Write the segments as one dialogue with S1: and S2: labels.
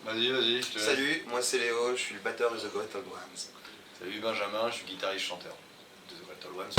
S1: Vas-y, vas-y, je te laisse.
S2: Salut, moi c'est Léo, je suis le batteur de The Great Old Ones.
S1: Salut Benjamin, je suis guitariste-chanteur de The Great Old Ones.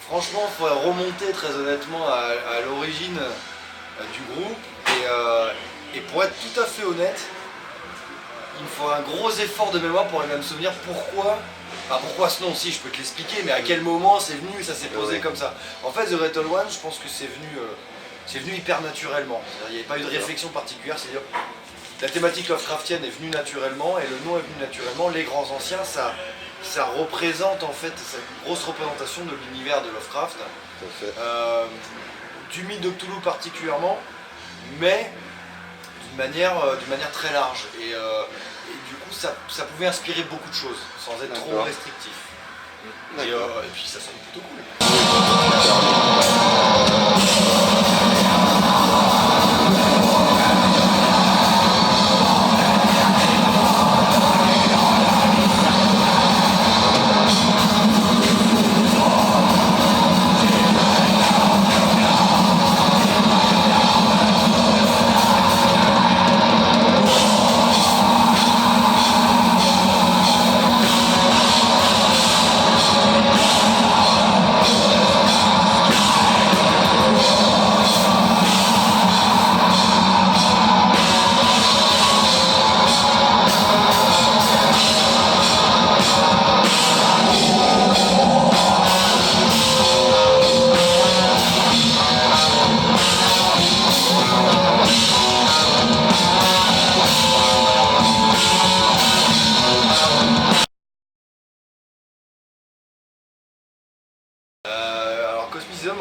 S1: Franchement, il faudrait remonter très honnêtement à l'origine du groupe et pour être tout à fait honnête, il me faudrait un gros effort de mémoire pour arriver à me souvenir pourquoi. Enfin pourquoi ce nom, si je peux te l'expliquer, mais à quel moment c'est venu et ça s'est posé comme ça. En fait, The Great Old One, je pense que c'est venu hyper naturellement. Il n'y avait pas eu de réflexion particulière, c'est-à-dire la thématique Lovecraftienne est venue naturellement et le nom est venu naturellement. Les Grands Anciens, ça représente en fait cette grosse représentation de l'univers de Lovecraft, du mythe de Cthulhu particulièrement, mais d'une manière très large. Et du coup, ça pouvait inspirer beaucoup de choses sans être trop restrictif. Et puis ça sonne plutôt cool.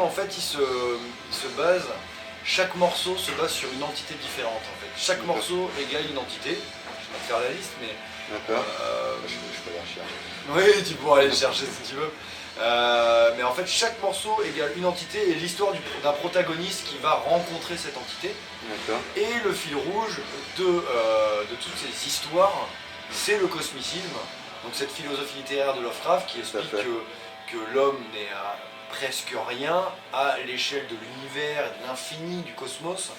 S1: En fait, chaque morceau se base sur une entité différente en fait. Chaque morceau égale une entité. Je vais pas te faire la liste, mais...
S2: D'accord. Je peux aller chercher.
S1: Oui, tu pourras aller le chercher si tu veux. Mais en fait, chaque morceau égale une entité et l'histoire d'un protagoniste qui va rencontrer cette entité.
S2: D'accord.
S1: Et le fil rouge de toutes ces histoires, c'est le cosmicisme. Donc cette philosophie littéraire de Lovecraft qui explique que l'homme n'est presque rien à l'échelle de l'univers et de l'infini du cosmos,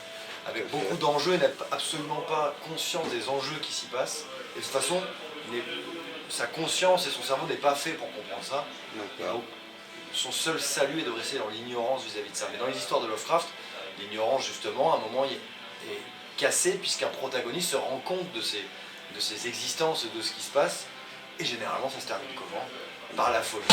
S1: avec beaucoup d'enjeux et n'a absolument pas conscience des enjeux qui s'y passent. Et de toute façon, sa conscience et son cerveau n'est pas fait pour comprendre ça. Et donc, son seul salut est de rester dans l'ignorance vis-à-vis de ça. Mais dans les histoires de Lovecraft, l'ignorance justement, à un moment, est cassée puisqu'un protagoniste se rend compte de ses existences et de ce qui se passe. Et généralement, ça se termine comment ? Par la folie.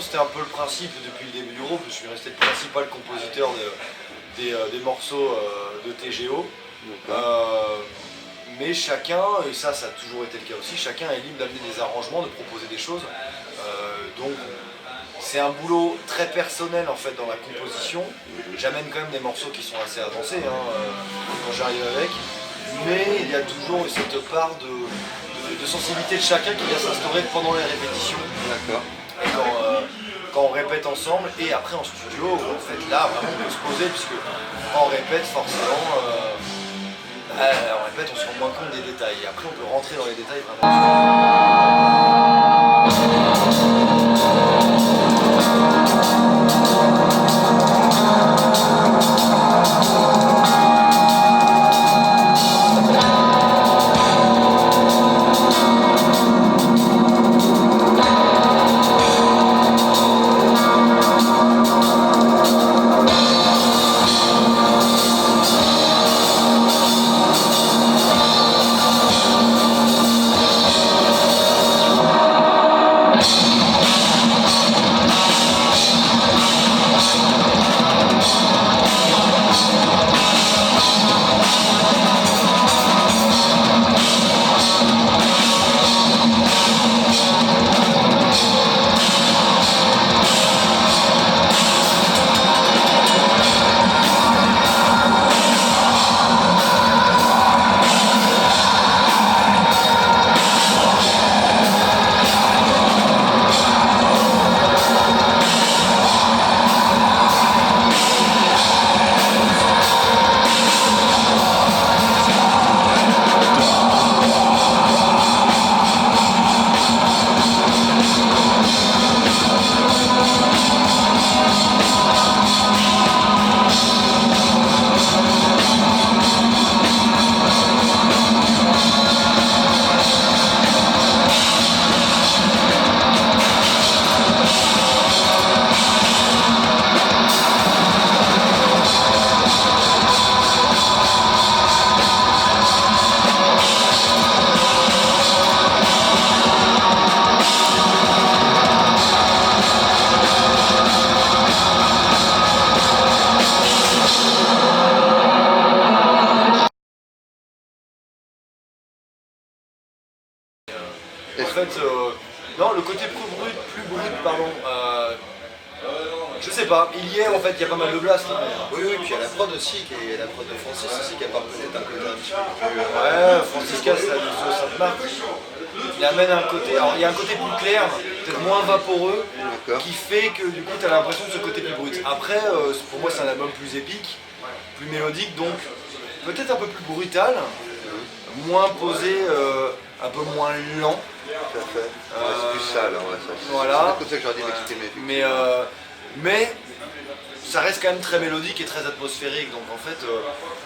S1: c'était un peu le principe depuis le début du groupe. Je suis resté le principal compositeur des morceaux de TGO. Mais chacun, et ça a toujours été le cas aussi, chacun est libre d'amener des arrangements, de proposer des choses. Donc c'est un boulot très personnel en fait dans la composition. J'amène quand même des morceaux qui sont assez avancés quand j'arrive avec. Mais il y a toujours cette part de sensibilité de chacun qui vient s'instaurer pendant les répétitions.
S2: D'accord.
S1: Quand on répète ensemble et après en studio, en fait là vraiment on peut se poser puisque quand on répète forcément, on se rend moins compte des détails et après on peut rentrer dans les détails vraiment. En fait, non, le côté plus brut, pardon. Je sais pas, il y a pas mal de blast.
S2: Oui, puis il y a la prod aussi, qui est la prod de Francis aussi, qui apporte peut-être un côté un petit peu plus...
S1: Ouais, Francis Cass, ça te marque. Il amène un côté, alors il y a un côté plus clair, peut-être moins vaporeux, qui fait que du coup tu as l'impression de ce côté plus brut. Après, pour moi c'est un album plus épique, plus mélodique, donc peut-être un peu plus brutal, moins posé, un peu moins lent.
S2: Tout à fait. C'est plus ça alors,
S1: voilà.
S2: C'est comme ça que j'aurais dû m'exprimer.
S1: Mais ça reste quand même très mélodique et très atmosphérique, donc en fait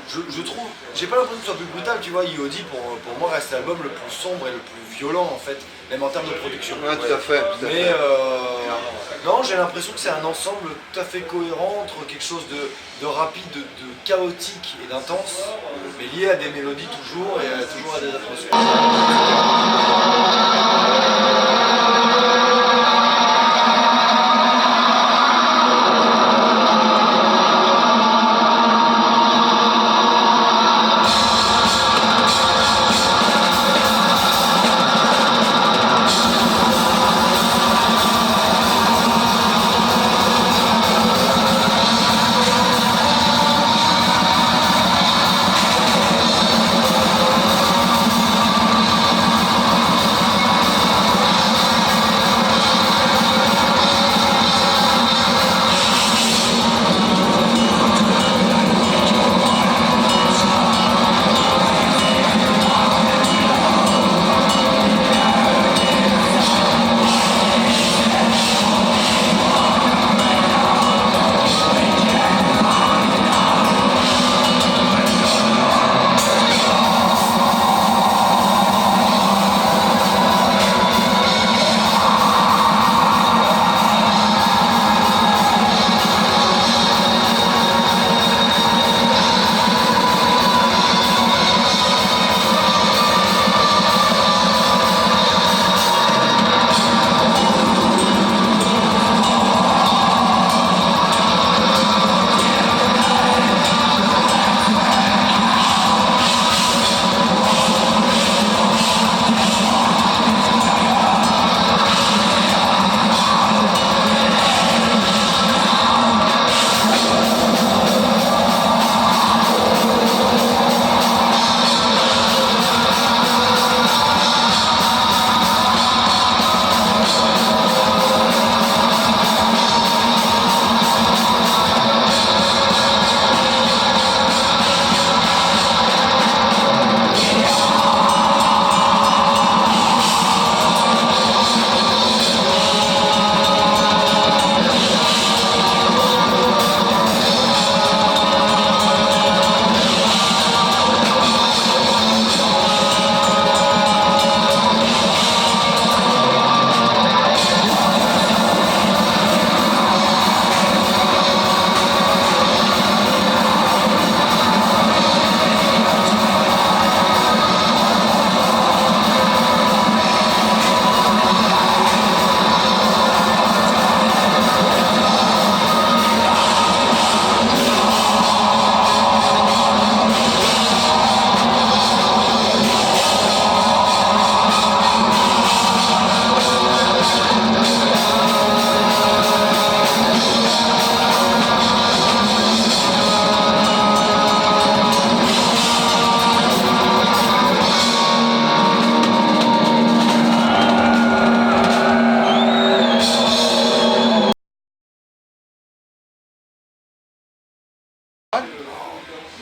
S1: je trouve, j'ai pas l'impression que ce soit plus brutal, tu vois. EOD pour moi reste l'album le plus sombre et le plus violent en fait, même en termes de production.
S2: Ouais, tout à fait.
S1: Mais non, j'ai l'impression que c'est un ensemble tout à fait cohérent entre quelque chose de rapide, de chaotique et d'intense, mais lié à des mélodies toujours et toujours à des atmosphères.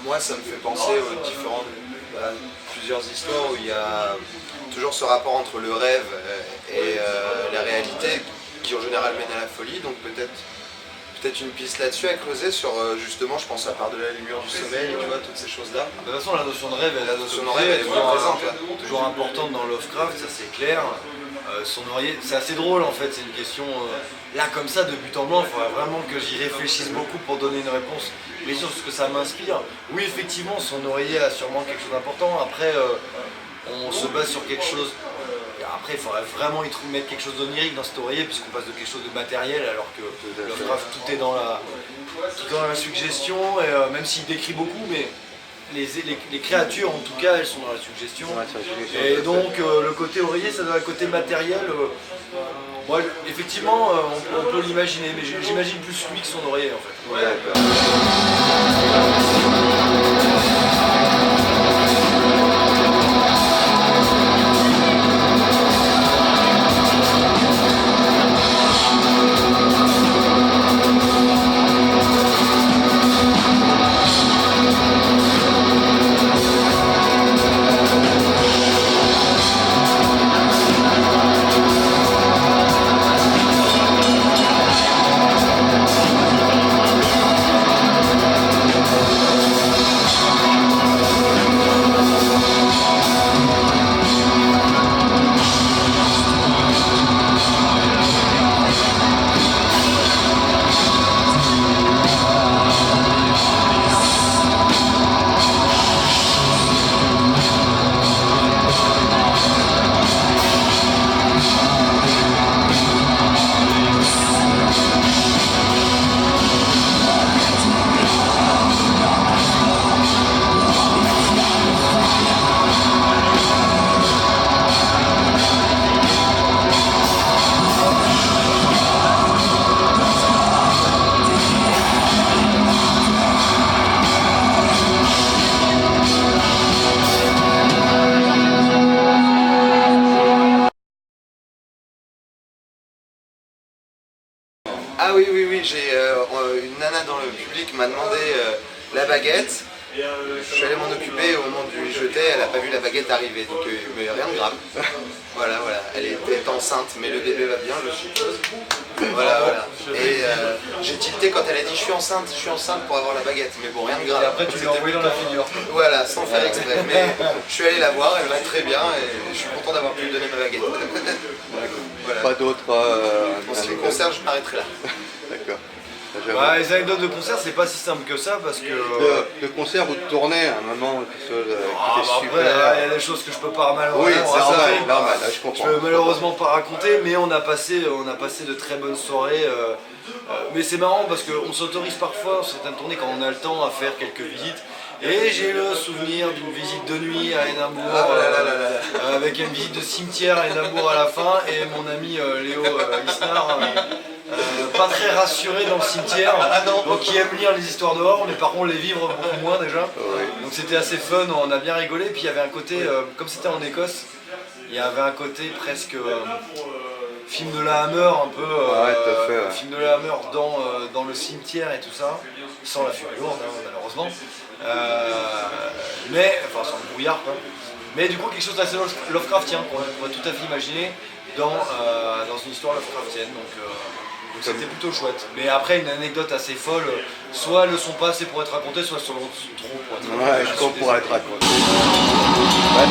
S2: Moi, ça me fait penser aux différentes, plusieurs histoires où il y a toujours ce rapport entre le rêve et la réalité qui en général mène à la folie. Donc peut-être une piste là-dessus à creuser sur justement, je pense à part de la lumière du sommeil, tu vois, toutes ces choses-là.
S1: De toute façon, la notion de rêve, elle
S2: elle est vraiment présente.
S1: Toujours importante dans Lovecraft, ça c'est clair. Son oreiller, c'est assez drôle en fait, c'est une question là comme ça de but en blanc, il faudrait vraiment que j'y réfléchisse beaucoup pour donner une réponse précise sur ce que ça m'inspire. Oui, effectivement, son oreiller a sûrement quelque chose d'important. Après, on se base sur quelque chose. Après, il faudrait vraiment mettre quelque chose d'onirique dans cet oreiller, puisqu'on passe de quelque chose de matériel, alors que Lovecraft, tout est dans la suggestion, et même s'il décrit beaucoup, mais les créatures, en tout cas, elles sont dans la suggestion. Et donc, le côté oreiller, ça doit être le côté matériel. Moi, effectivement, on peut l'imaginer, mais j'imagine plus lui que son oreiller, en fait.
S3: Ouais, d'accord.
S2: Ah oui, j'ai une nana dans le public m'a demandé la baguette. Je suis allé m'en occuper, au moment de lui jeter, elle n'a pas vu la baguette arriver, donc mais rien de grave. Voilà, elle était enceinte, mais le bébé va bien, je suppose. Voilà. Et j'ai tilté quand elle a dit je suis enceinte pour avoir la baguette, mais bon, rien de grave.
S1: Et après, tu l'as envoyé dans la figure.
S2: Voilà, sans faire exprès. Mais je suis allé la voir, elle va très bien, et je suis content d'avoir pu lui donner ma baguette. Voilà.
S3: Pas d'autres.
S2: Pour ce qui me concerne, je m'arrêterai là.
S3: D'accord.
S1: Bah, les anecdotes de concert, c'est pas si simple que ça parce que.
S3: De concert ou de tournée, à un moment, quelque chose qui était
S1: après,
S3: super.
S1: il y a des choses que je peux pas malheureusement.
S3: Oui, c'est normal, là, je comprends.
S1: Je peux malheureusement pas raconter, mais on a passé de très bonnes soirées. Mais c'est marrant parce qu'on s'autorise parfois, sur certaines tournées, quand on a le temps, à faire quelques visites. Et j'ai le souvenir d'une visite de nuit à Édimbourg, avec une visite de cimetière à Édimbourg à la fin, et mon ami Léo Isnard, pas très rassuré dans le cimetière, donc qui aime lire les histoires dehors, mais par contre les vivre beaucoup moins déjà. Donc c'était assez fun, on a bien rigolé, puis il y avait un côté, comme c'était en Écosse, il y avait un côté presque film de la Hammer, un peu film de la Hammer dans le cimetière et tout ça, sans la fumée lourde malheureusement. Mais, enfin sans le brouillard quoi. Mais du coup quelque chose d'assez Lovecraftien qu'on pourrait tout à fait imaginer dans une histoire Lovecraftienne, donc c'était plutôt chouette. Mais après une anecdote assez folle, soit elles ne sont pas assez pour être racontées, soit elles sont trop pour être racontées.
S3: Ouais, je crois pour être racontées. Ouais.